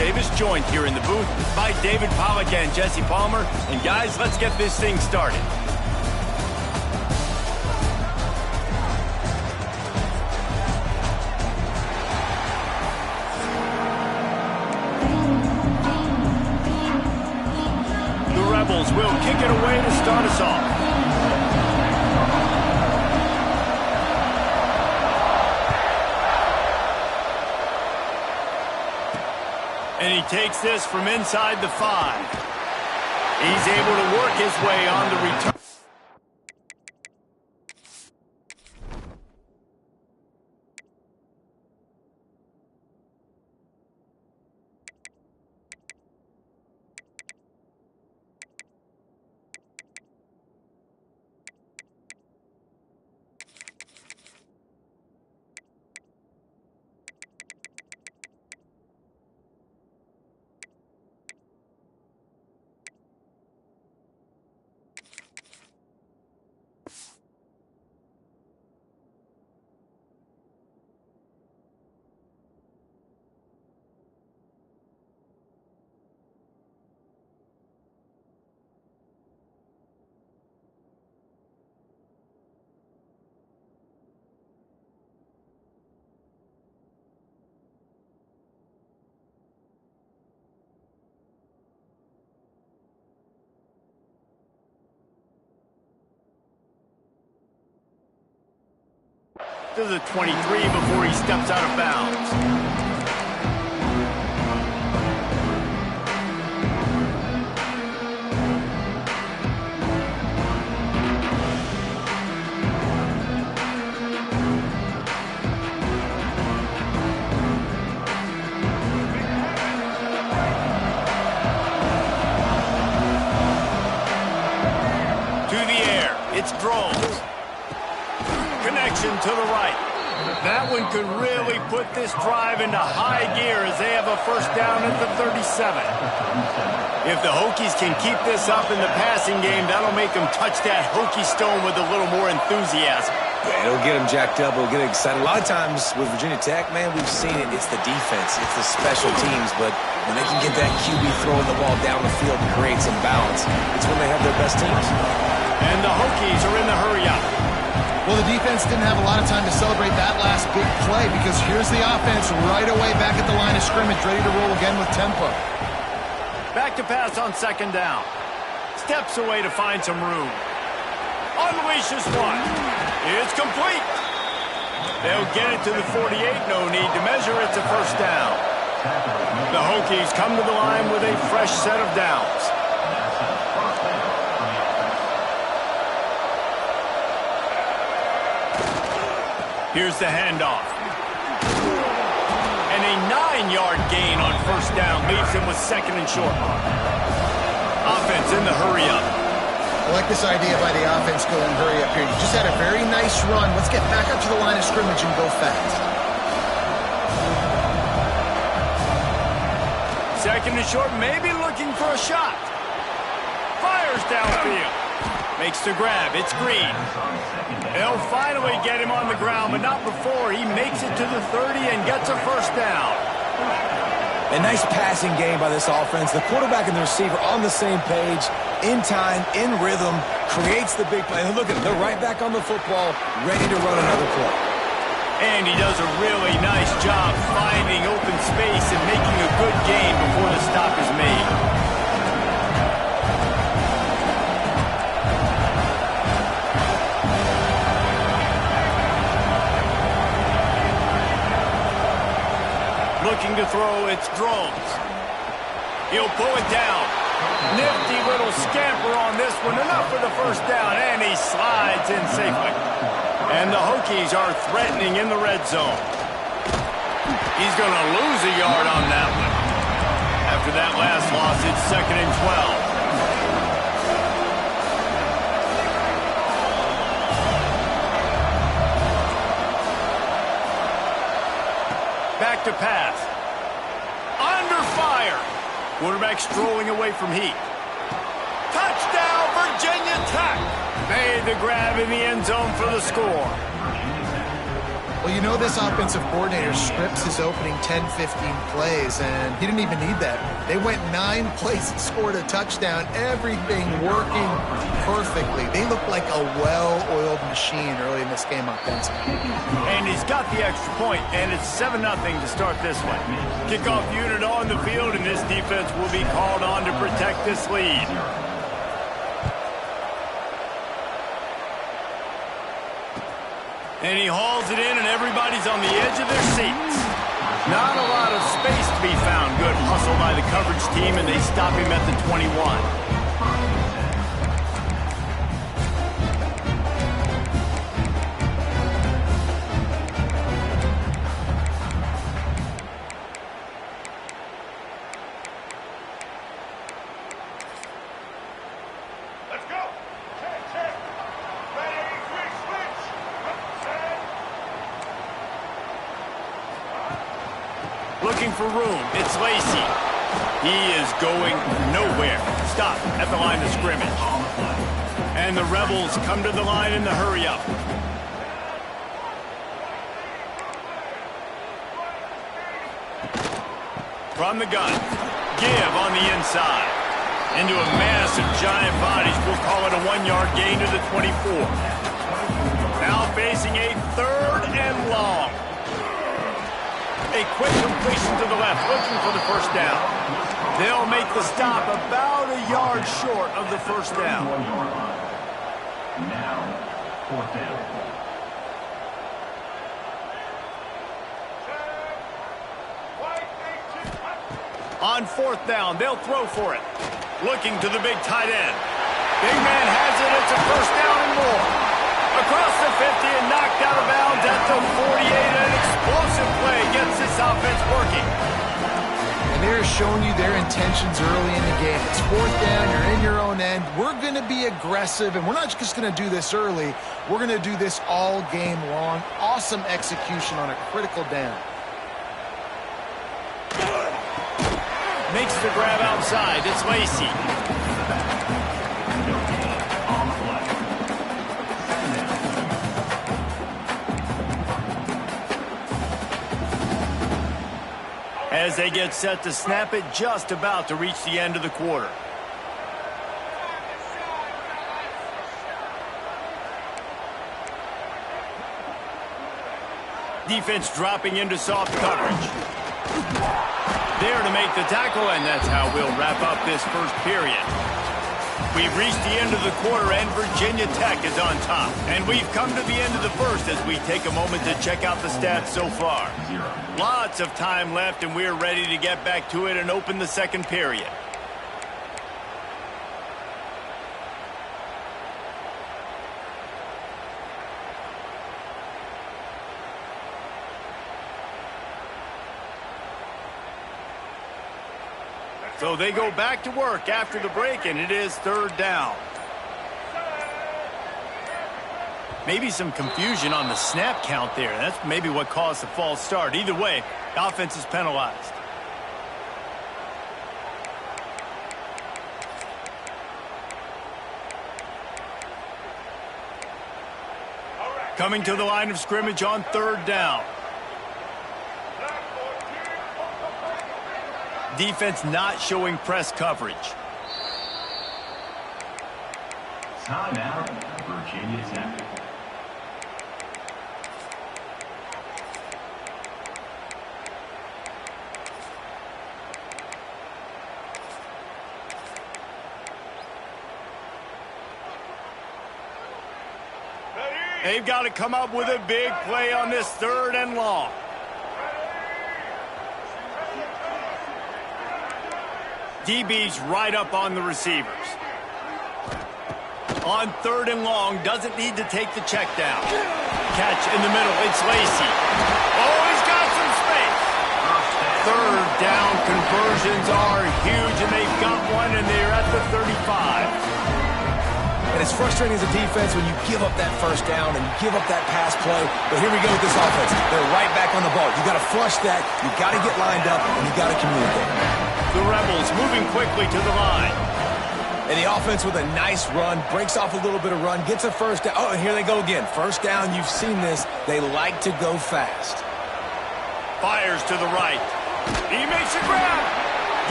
Davis, joined here in the booth by David Pollack and Jesse Palmer. And guys, let's get this thing started. The Rebels will kick it away to start us off. And he takes this from inside the 5. He's able to work his way on the return. To the 23 before he steps out of bounds. To the air, it's Drones. Connection to the right. That one could really put this drive into high gear as they have a first down at the 37. If the Hokies can keep this up in the passing game, that'll make them touch that Hokie stone with a little more enthusiasm. Yeah, it'll get them jacked up. It'll get them excited. A lot of times with Virginia Tech, man, we've seen it. It's the defense. It's the special teams. But when they can get that QB throwing the ball down the field and create some balance, it's when they have their best teams. And the Hokies are in the hurry-up. Well, the defense didn't have a lot of time to celebrate that last big play because here's the offense right away back at the line of scrimmage, ready to roll again with tempo. Back to pass on second down. Steps away to find some room. Unleashes one. It's complete. They'll get it to the 48. No need to measure. It's a first down. The Hokies come to the line with a fresh set of downs. Here's the handoff. And a 9-yard gain on first down leaves him with second and short. Offense in the hurry-up. I like this idea by the offense going hurry up here. You just had a very nice run. Let's get back up to the line of scrimmage and go fast. Second and short, maybe looking for a shot. Fires downfield. Makes the grab. It's Green. They'll finally get him on the ground, but not before. He makes it to the 30 and gets a first down. A nice passing game by this offense. The quarterback and the receiver on the same page, in time, in rhythm, creates the big play. And look at them. They're right back on the football, ready to run another play. And he does a really nice job finding open space and making a good gain before the stop is made. Looking to throw, it's Drones. He'll pull it down. Nifty little scamper on this one. Enough for the first down, and he slides in safely. And the Hokies are threatening in the red zone. He's going to lose a yard on that one. After that last loss, it's second and 12. Back to pass. Under fire. Quarterback strolling away from heat. Touchdown, Virginia Tech. Made the grab in the end zone for the score. Well, you know this offensive coordinator scripts his opening 10, 15 plays, and he didn't even need that. They went 9 plays and scored a touchdown, everything working perfectly. They look like a well-oiled machine early in this game offensively. And he's got the extra point, and it's 7-0 to start this one. Kickoff unit on the field, and this defense will be called on to protect this lead. And he hauls it in, and everybody's on the edge of their seats. Not a lot of space to be found. Good hustle by the coverage team, and they stop him at the 21. Looking for room. It's Lacey. He is going nowhere. Stop at the line of scrimmage. And the Rebels come to the line in the hurry-up. From the gun. Give on the inside. Into a mass of giant bodies. We'll call it a 1-yard gain to the 24. Now facing a 3rd and long. A quick completion to the left, looking for the first down. They'll make the stop about a yard short of the first down. Now, 4th down. On 4th down, they'll throw for it. Looking to the big tight end. Big man has it. It's a first down and more. Across the 50 and knocked out of bounds at the 48. An explosive play gets this offense working. And they're showing you their intentions early in the game. It's 4th down. You're in your own end. We're going to be aggressive, and we're not just going to do this early. We're going to do this all game long. Awesome execution on a critical down. Makes the grab outside. It's Lacey. As they get set to snap it, just about to reach the end of the quarter. Defense dropping into soft coverage. There to make the tackle, and that's how we'll wrap up this first period. We've reached the end of the quarter, and Virginia Tech is on top. And we've come to the end of the first as we take a moment to check out the stats so far. Lots of time left, and we're ready to get back to it and open the second period. So they go back to work after the break, and it is 3rd down. Maybe some confusion on the snap count there. That's maybe what caused the false start. Either way, the offense is penalized. Coming to the line of scrimmage on 3rd down. Defense not showing press coverage. Timeout, Virginia Tech. They've got to come up with a big play on this 3rd and long. DB's right up on the receivers. On 3rd and long, doesn't need to take the check down. Catch in the middle, it's Lacey. Oh, he's got some space. 3rd down conversions are huge, and they've got one, and they're at the 35. And it's frustrating as a defense when you give up that first down and you give up that pass play. But here we go with this offense. They're right back on the ball. You got to flush that. You got to get lined up, and you got to communicate. The Rebels moving quickly to the line. And the offense with a nice run, breaks off a little bit of run, gets a first down. Oh, and here they go again. First down, you've seen this. They like to go fast. Fires to the right. He makes a grab.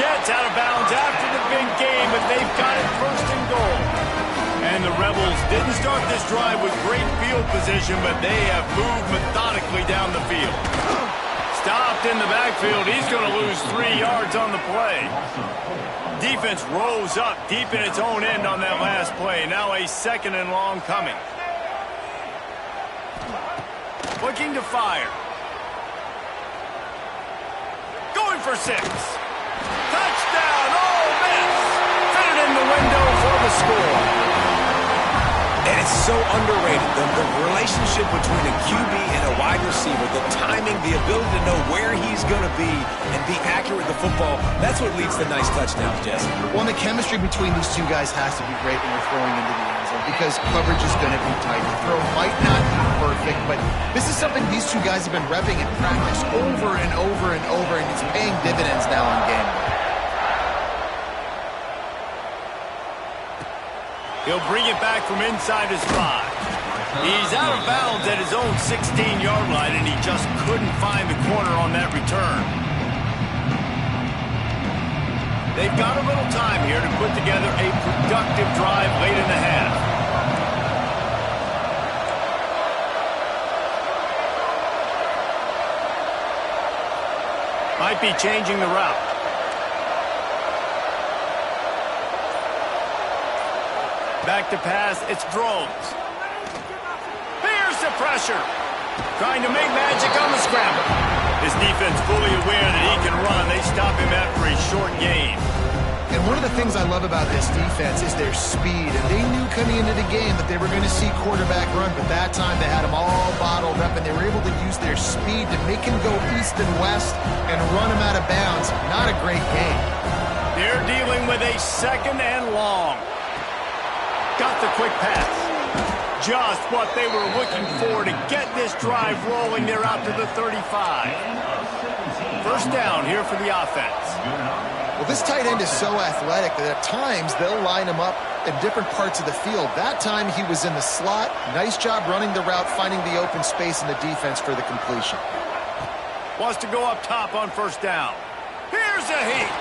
Gets out of bounds after the big game, but they've got it first and goal. And the Rebels didn't start this drive with great field position, but they have moved methodically down the field. Stopped in the backfield. He's going to lose 3 yards on the play. Defense rose up deep in its own end on that last play. Now a 2nd and long coming. Looking to fire. Going for 6. Touchdown! Oh, miss! Fit it in the window for the score. And it's so underrated. The relationship between a QB and a wide receiver, the timing, the ability to know where he's going to be and be accurate with the football, that's what leads to nice touchdowns, Jesse. Well, and the chemistry between these two guys has to be great when you're throwing into the end zone because coverage is going to be tight. The throw might not be perfect, but this is something these two guys have been repping in practice over and over and over, and it's paying dividends now on game day. He'll bring it back from inside his 5. He's out of bounds at his own 16-yard line, and he just couldn't find the corner on that return. They've got a little time here to put together a productive drive late in the half. Might be changing the route. Back to pass, it's Drones. Here's the pressure. Trying to make magic on the scramble. His defense fully aware that he can run. They stop him after a short gain. And one of the things I love about this defense is their speed. And they knew coming into the game that they were going to see quarterback run, but that time they had him all bottled up, and they were able to use their speed to make him go east and west and run him out of bounds. Not a great game. They're dealing with a 2nd and long. Got the quick pass. Just what they were looking for to get this drive rolling. They're out to the 35. First down here for the offense. Well, this tight end is so athletic that at times they'll line him up in different parts of the field. That time he was in the slot. Nice job running the route, finding the open space in the defense for the completion. Wants to go up top on first down. Here's a heat.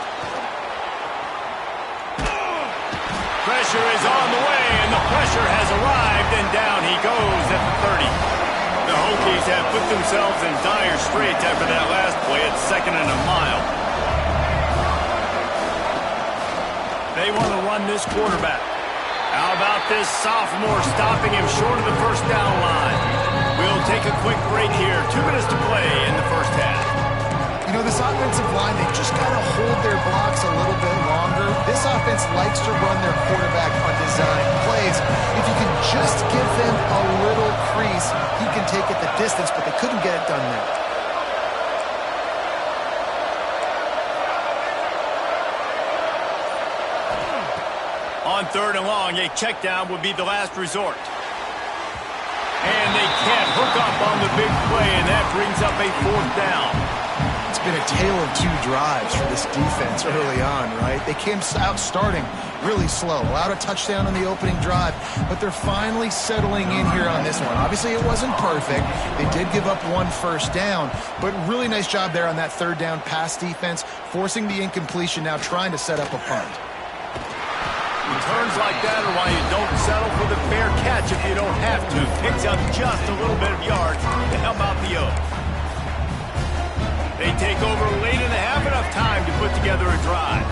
Pressure is on the way, and the pressure has arrived, and down he goes at the 30. The Hokies have put themselves in dire straits after that last play at 2nd and a mile. They want to run this quarterback. How about this sophomore stopping him short of the first down line? We'll take a quick break here. 2 minutes to play in the first half. You know, this offensive line, they just got to hold their blocks a little bit longer. This offense likes to run their quarterback on design plays. If you can just give him a little crease, he can take it the distance, but they couldn't get it done there. On 3rd and long, a check down would be the last resort. And they can't hook up on the big play, and that brings up a 4th down. It's been a tale of 2 drives for this defense early on, right? They came out starting really slow, allowed a touchdown on the opening drive, but they're finally settling in here on this one. Obviously, it wasn't perfect. They did give up 1 first down, but really nice job there on that 3rd down pass defense, forcing the incompletion, now trying to set up a punt. Returns like that are why you don't settle for the fair catch if you don't have to. Picks up just a little bit of yards to help out the Oaks. They take over late in the half, enough time to put together a drive.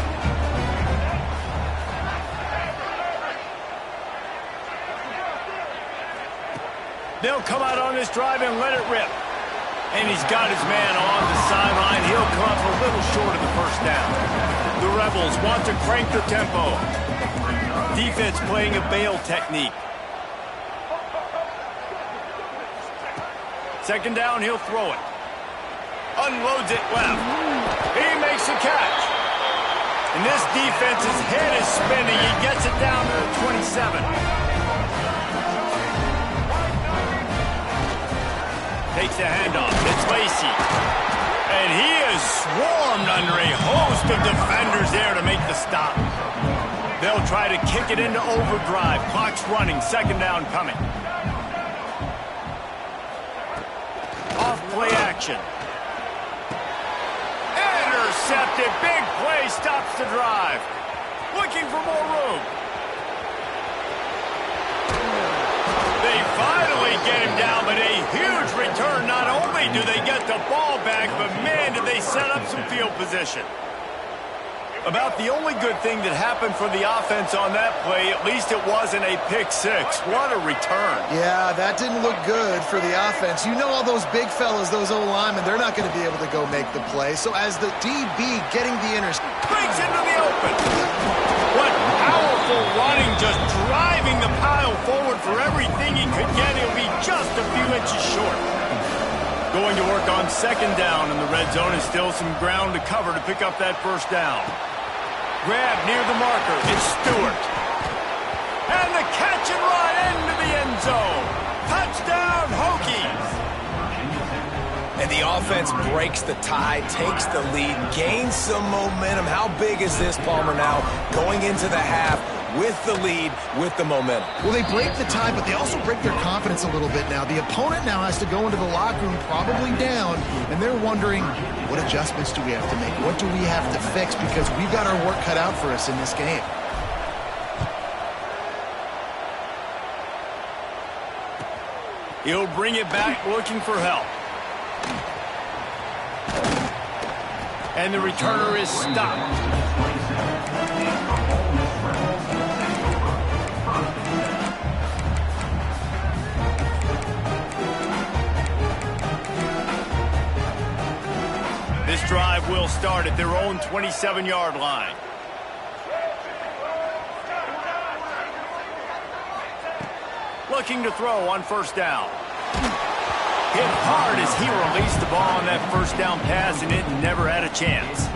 They'll come out on this drive and let it rip. And he's got his man on the sideline. He'll come up a little short of the first down. The Rebels want to crank the tempo. Defense playing a bail technique. 2nd down, he'll throw it. Unloads it left. He makes a catch. And this defense's head is spinning. He gets it down to the 27. Takes the handoff. It's Lacey. And he is swarmed under a host of defenders there to make the stop. They'll try to kick it into overdrive. Clock's running. Second down coming. Off play action. Intercepted. Big play stops the drive. Looking for more room. They finally get him down, but a huge return. Not only do they get the ball back, but man, did they set up some field position. About the only good thing that happened for the offense on that play, at least it wasn't a pick six. What a return. Yeah, that didn't look good for the offense. You know all those big fellas, those O-linemen, they're not going to be able to go make the play. So as the DB getting the interception. Breaks into the open. What powerful running, just driving the pile forward for everything he could get. He'll be just a few inches short. Going to work on second down, and the red zone is still some ground to cover to pick up that first down. Grab near the marker. It's Stewart. And the catch and run into the end zone. Touchdown, Hokies. And the offense breaks the tie, takes the lead, gains some momentum. How big is this, Palmer, now going into the half with the lead, with the momentum? Well, they break the tie, but they also break their confidence a little bit now. The opponent now has to go into the locker room probably down, and they're wondering, what adjustments do we have to make? What do we have to fix? Because we've got our work cut out for us in this game. He'll bring it back looking for help. And the returner is stopped. This drive will start at their own 27-yard line. Looking to throw on first down. Hit hard as he released the ball on that first down pass, and it never had a chance.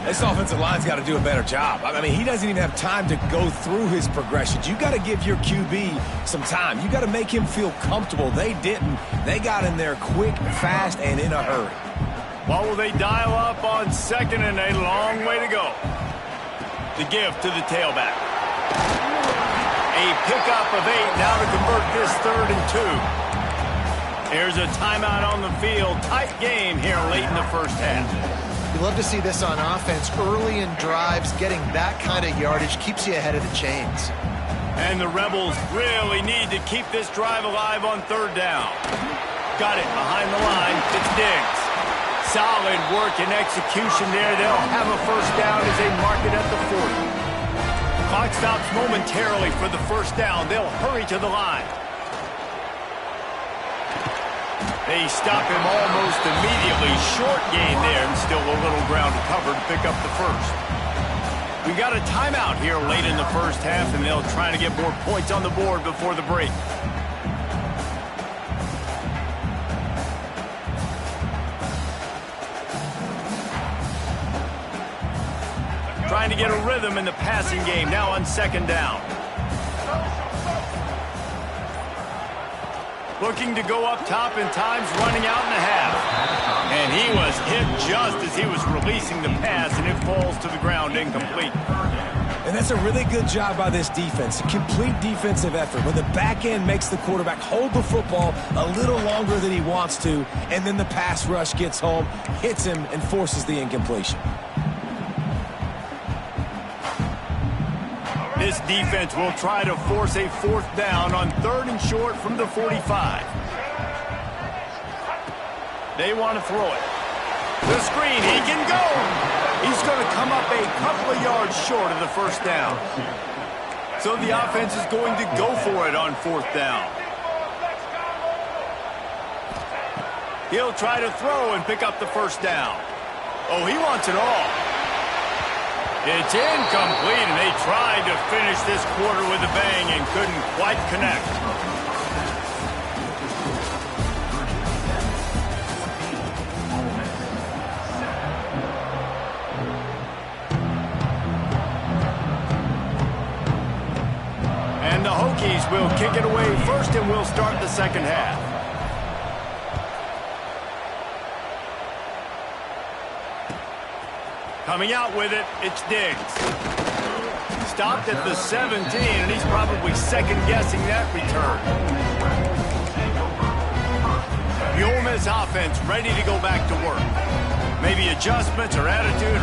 This offensive line's got to do a better job. I mean, he doesn't even have time to go through his progressions. You got to give your QB some time. You got to make him feel comfortable. They didn't. They got in there quick, fast, and in a hurry. What will they dial up on second, and a long way to go? The give to the tailback. A pickup of 8 now to convert this 3rd and 2. There's a timeout on the field. Tight game here late in the first half. You love to see this on offense. Early in drives, getting that kind of yardage keeps you ahead of the chains. And the Rebels really need to keep this drive alive on 3rd down. Got it behind the line. It's Diggs. Solid work and execution there. They'll have a first down as they mark it at the 40. Clock stops momentarily for the first down. They'll hurry to the line. They stop him almost immediately. Short gain there, and still a little ground to cover to pick up the first. We got a timeout here late in the first half, and they'll try to get more points on the board before the break. Trying to get a rhythm in the passing game now on second down. Looking to go up top, and time's running out in the half. And he was hit just as he was releasing the pass, and it falls to the ground incomplete. And that's a really good job by this defense. A complete defensive effort. When the back end makes the quarterback hold the football a little longer than he wants to, and then the pass rush gets home, hits him, and forces the incompletion. This defense will try to force a 4th down on 3rd and short from the 45. They want to throw it. The screen, he can go. He's going to come up a couple of yards short of the first down. So the offense is going to go for it on 4th down. He'll try to throw and pick up the first down. Oh, he wants it all. It's incomplete, and they tried to finish this quarter with a bang and couldn't quite connect. And the Hokies will kick it away first, and we'll start the second half. Coming out with it, it's Diggs. Stopped at the 17, and he's probably second-guessing that return. The Ole Miss offense ready to go back to work. Maybe adjustments or attitude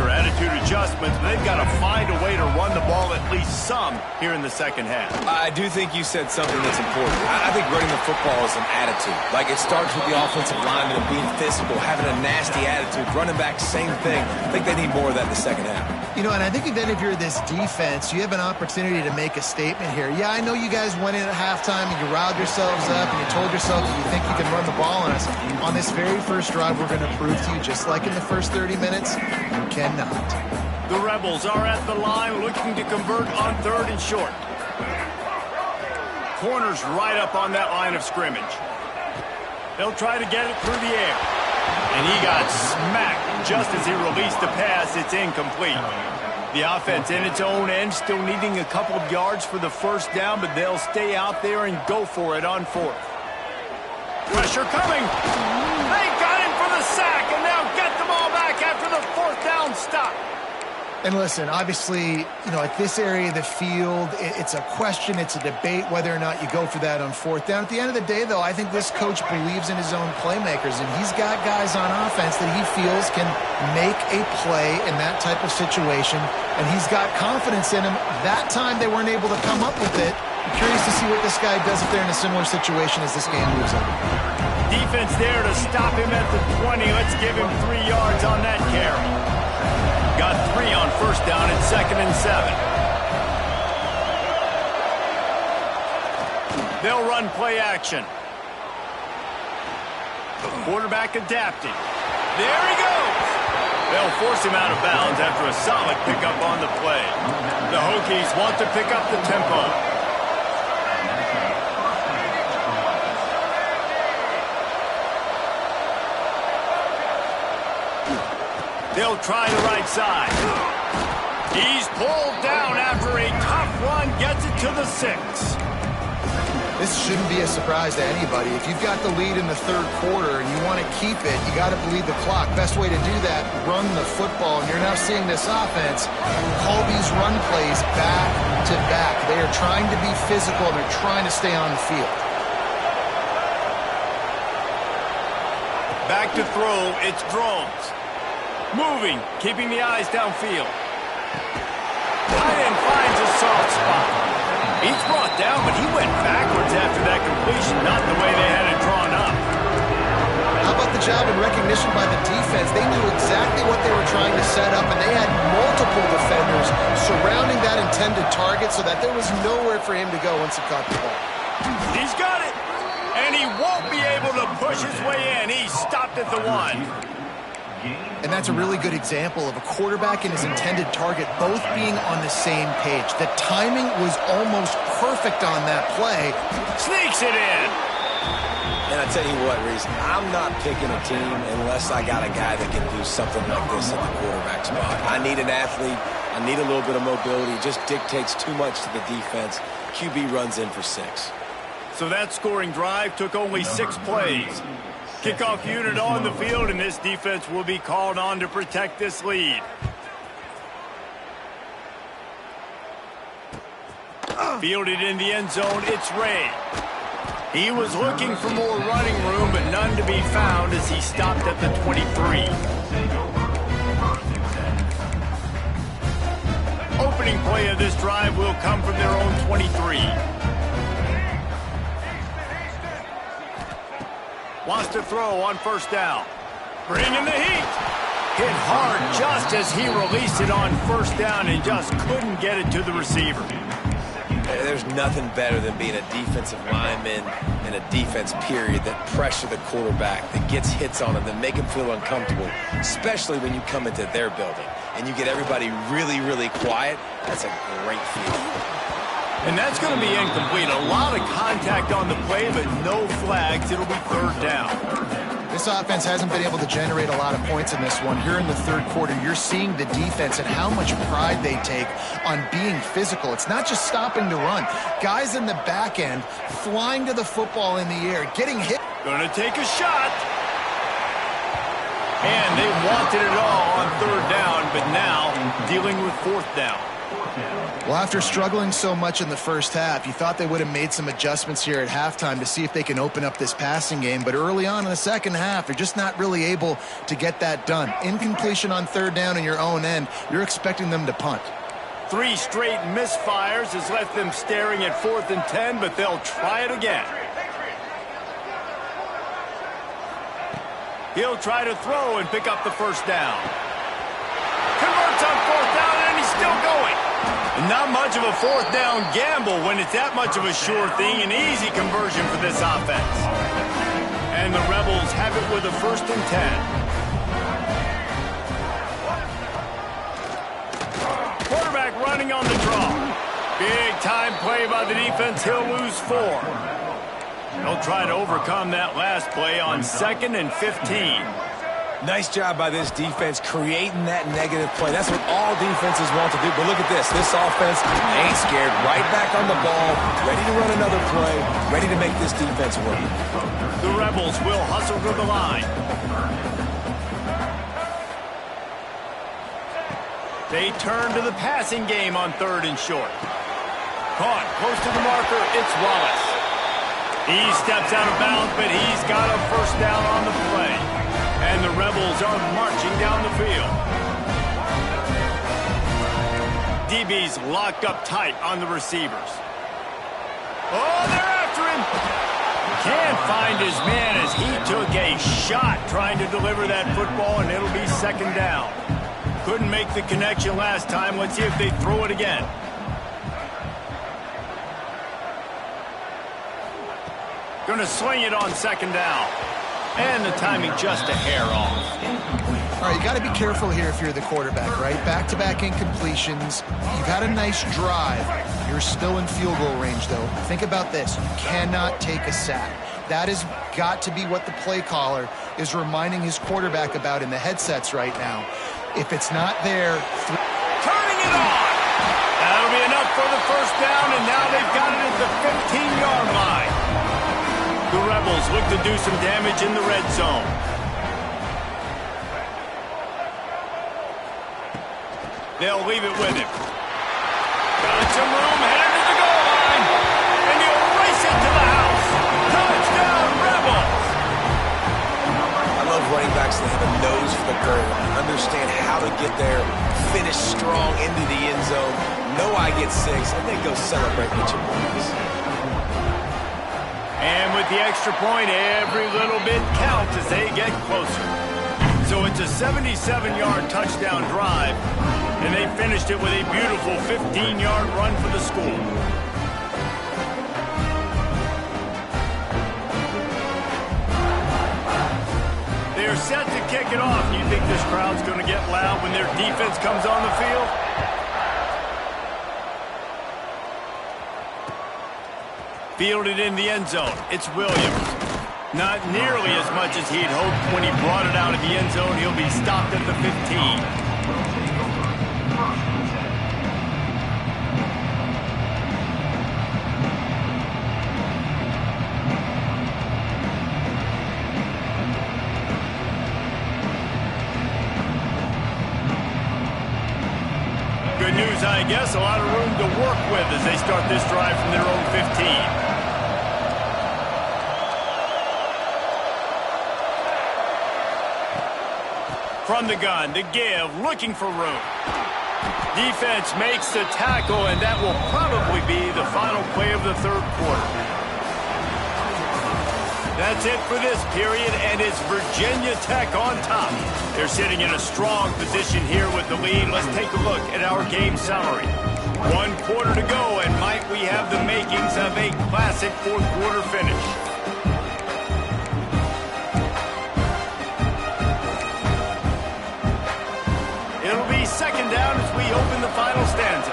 adjustments, but they've got to find a way to run the ball at least some here in the second half. I do think you said something that's important. I think running the football is an attitude. Like, it starts with the offensive lineman and being physical, having a nasty attitude. Running back, same thing. I think they need more of that in the second half. You know, and I think then if you're this defense, you have an opportunity to make a statement here. Yeah, I know you guys went in at halftime and you riled yourselves up and you told yourself that you think you can run the ball on us. On this very first drive, we're going to prove to you, just like in the first 30 minutes, you cannot. The Rebels are at the line looking to convert on 3rd and short. Corner's right up on that line of scrimmage. They'll try to get it through the air. And he got smacked just as he released the pass. It's incomplete. The offense in its own end still needing a couple of yards for the first down, but they'll stay out there and go for it on 4th. Pressure coming. They got him for the sack, and now get the ball back after the 4th down stop. And listen, obviously, you know, at this area of the field, it's a question, it's a debate whether or not you go for that on 4th down. At the end of the day, though, I think this coach believes in his own playmakers, and he's got guys on offense that he feels can make a play in that type of situation, and he's got confidence in him. That time they weren't able to come up with it. I'm curious to see what this guy does if they're in a similar situation as this game moves on. Defense there to stop him at the 20. Let's give him 3 yards on that carry. Got 3 on 1st down and 2nd and 7. They'll run play action. Quarterback adapting. There he goes. They'll force him out of bounds after a solid pickup on the play. The Hokies want to pick up the tempo. They'll try the right side. He's pulled down after a tough run, gets it to the 6. This shouldn't be a surprise to anybody. If you've got the lead in the 3rd quarter and you want to keep it, you got to bleed the clock. Best way to do that, run the football. And you're now seeing this offense call these run plays back to back. They are trying to be physical. They're trying to stay on the field. Back to throw, it's Drones. Moving, keeping the eyes downfield. Tight end finds a soft spot. He's brought down, but he went backwards after that completion, not the way they had it drawn up. How about the job and recognition by the defense? They knew exactly what they were trying to set up, and they had multiple defenders surrounding that intended target so that there was nowhere for him to go once he caught the ball. He's got it, and he won't be able to push his way in. He stopped at the 1. And that's a really good example of a quarterback and his intended target both being on the same page. The timing was almost perfect on that play. Sneaks it in. And I tell you what, Reese, I'm not picking a team unless I got a guy that can do something like this at the quarterback spot. I need an athlete. I need a little bit of mobility. It just dictates too much to the defense. QB runs in for 6. So that scoring drive took only 6 plays. Kickoff unit on the field, and this defense will be called on to protect this lead. Fielded in the end zone, it's Ray. He was looking for more running room, but none to be found as he stopped at the 23. Opening play of this drive will come from their own 23. Wants to throw on 1st down. Bringing the heat. Hit hard just as he released it on 1st down and just couldn't get it to the receiver. There's nothing better than being a defensive lineman in a defense period that pressure the quarterback, that gets hits on him, that make him feel uncomfortable, especially when you come into their building and you get everybody really, really quiet. That's a great feeling. And that's going to be incomplete. A lot of contact on the play, but no flags. It'll be 3rd down. This offense hasn't been able to generate a lot of points in this one. Here in the 3rd quarter, you're seeing the defense and how much pride they take on being physical. It's not just stopping to run. Guys in the back end flying to the football in the air, getting hit. Going to take a shot. And they wanted it all on 3rd down, but now dealing with 4th down. Fourth down. Well, after struggling so much in the first half, you thought they would have made some adjustments here at halftime to see if they can open up this passing game. But early on in the second half, they're just not really able to get that done. Incompletion on third down in your own end, you're expecting them to punt. 3 straight misfires has left them staring at 4th and 10, but they'll try it again. He'll try to throw and pick up the first down. Converts on 4th down, and he's still going. Not much of a 4th down gamble when it's that much of a sure thing, an easy conversion for this offense. And the Rebels have it with a 1st and 10. Quarterback running on the draw. Big time play by the defense. He'll lose 4. They'll try to overcome that last play on 2nd and 15. Nice job by this defense creating that negative play. That's what all defenses want to do. But look at this. This offense ain't scared. Right back on the ball, ready to run another play, ready to make this defense work. The Rebels will hustle to the line. They turn to the passing game on 3rd and short. Caught close to the marker. It's Wallace. He steps out of bounds, but he's got a 1st down on the play. And the Rebels are marching down the field. DB's locked up tight on the receivers. Oh, they're after him. Can't find his man as he took a shot trying to deliver that football, and it'll be 2nd down. Couldn't make the connection last time. Let's see if they throw it again. Gonna sling it on 2nd down. And the timing just a hair off. All right, you got to be careful here if you're the quarterback, right? Back-to-back incompletions. You've had a nice drive. You're still in field goal range, though. Think about this. You cannot take a sack. That has got to be what the play caller is reminding his quarterback about in the headsets right now. If it's not there... Turning it on! That'll be enough for the 1st down, and now they've got it at the 15-yard line. The Rebels look to do some damage in the red zone. They'll leave it with him. Got some room, headed to the goal line. And he'll race it to the house. Touchdown, Rebels! I love running backs that have a nose for the goal line. Understand how to get there, finish strong into the end zone. Know I get 6, and then go celebrate with your boys. And with the extra point, every little bit counts as they get closer. So it's a 77-yard touchdown drive, and they finished it with a beautiful 15-yard run for the score. They're set to kick it off. Do you think this crowd's going to get loud when their defense comes on the field? Fielded in the end zone. It's Williams. Not nearly as much as he'd hoped when he brought it out of the end zone. He'll be stopped at the 15. Good news, I guess. A lot of room to work with as they start this drive from their own 15. From the gun, the give, looking for room. Defense makes the tackle, and that will probably be the final play of the 3rd quarter. That's it for this period, and it's Virginia Tech on top. They're sitting in a strong position here with the lead. Let's take a look at our game summary. 1 quarter to go, and might we have the makings of a classic 4th quarter finish. It'll be 2nd down as we open the final stanza.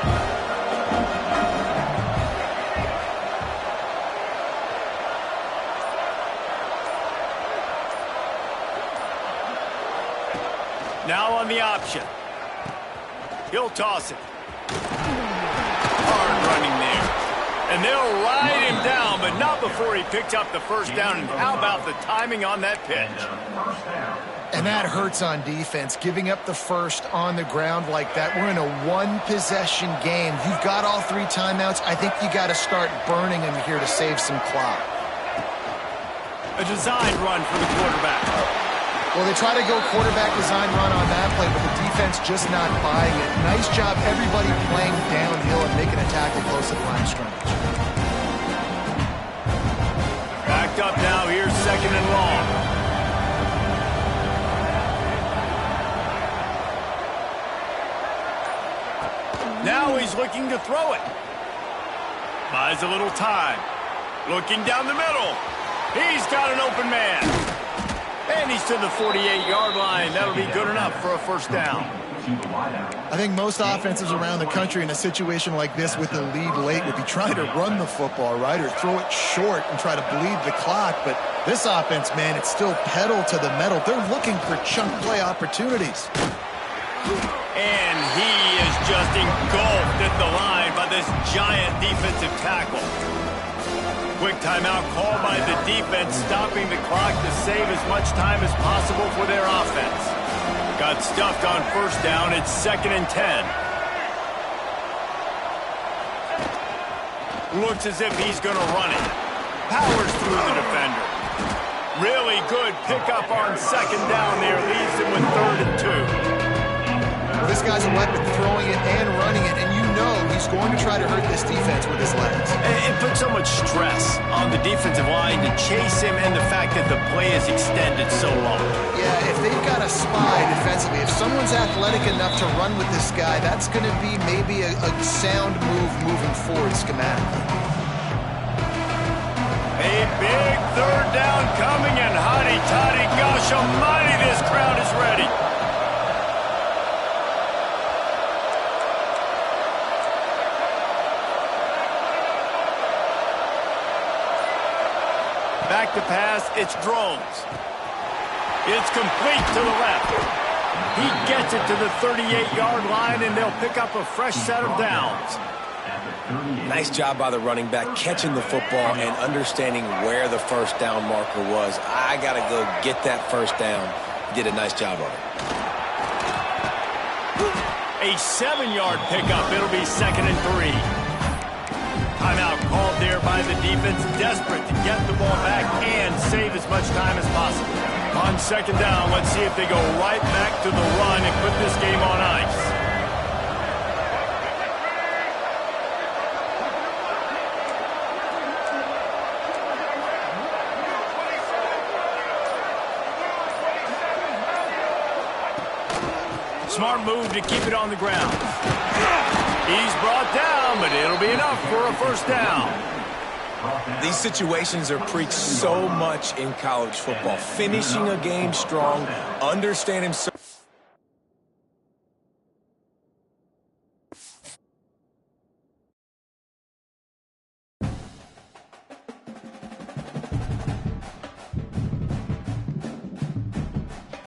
Now on the option. He'll toss it. Hard running there. And they'll ride him down, but not before he picks up the 1st down. And how about the timing on that pitch? First down. And that hurts on defense, giving up the first on the ground like that. We're in a one-possession game. You've got all 3 timeouts. I think you got to start burning them here to save some clock. A design run for the quarterback. Well, they try to go quarterback design run on that play, but the defense just not buying it. Nice job, everybody playing downhill and making a tackle close to the line of scrimmage. Backed up now. Here's 2nd and long. Now he's looking to throw it. Buys a little time. Looking down the middle. He's got an open man. And he's to the 48-yard line. That'll be good enough for a first down. I think most offenses around the country in a situation like this with the lead late would be trying to run the football, right, or throw it short and try to bleed the clock. But this offense, man, it's still pedal to the metal. They're looking for chunk play opportunities. And he is just engulfed at the line by this giant defensive tackle. Quick timeout called by the defense, stopping the clock to save as much time as possible for their offense. Got stuffed on first down. It's 2nd and 10. Looks as if he's going to run it. Powers through the defender. Really good pickup on 2nd down there. Leaves him with 3rd and 2. Well, this guy's a weapon, throwing it and running it, and you know he's going to try to hurt this defense with his legs. It puts so much stress on the defensive line to chase him and the fact that the play is extended so long. Yeah, if they've got a spy defensively, if someone's athletic enough to run with this guy, that's going to be maybe a sound move moving forward schematically. A big 3rd down coming, and hotty-toddy, gosh almighty, this crowd is ready. Back to pass, it's Drones. It's complete to the left. He gets it to the 38-yard line, and they'll pick up a fresh set of downs. Nice job by the running back, catching the football and understanding where the first down marker was. I got to go get that first down. He did a nice job of it. A 7-yard pickup. It'll be 2nd and 3. Timeout called there by the defense, desperate to get the ball back and save as much time as possible. On 2nd down, let's see if they go right back to the run and put this game on ice. Smart move to keep it on the ground. He's brought down, but it'll be enough for a first down. These situations are preached so much in college football. Finishing a game strong, understanding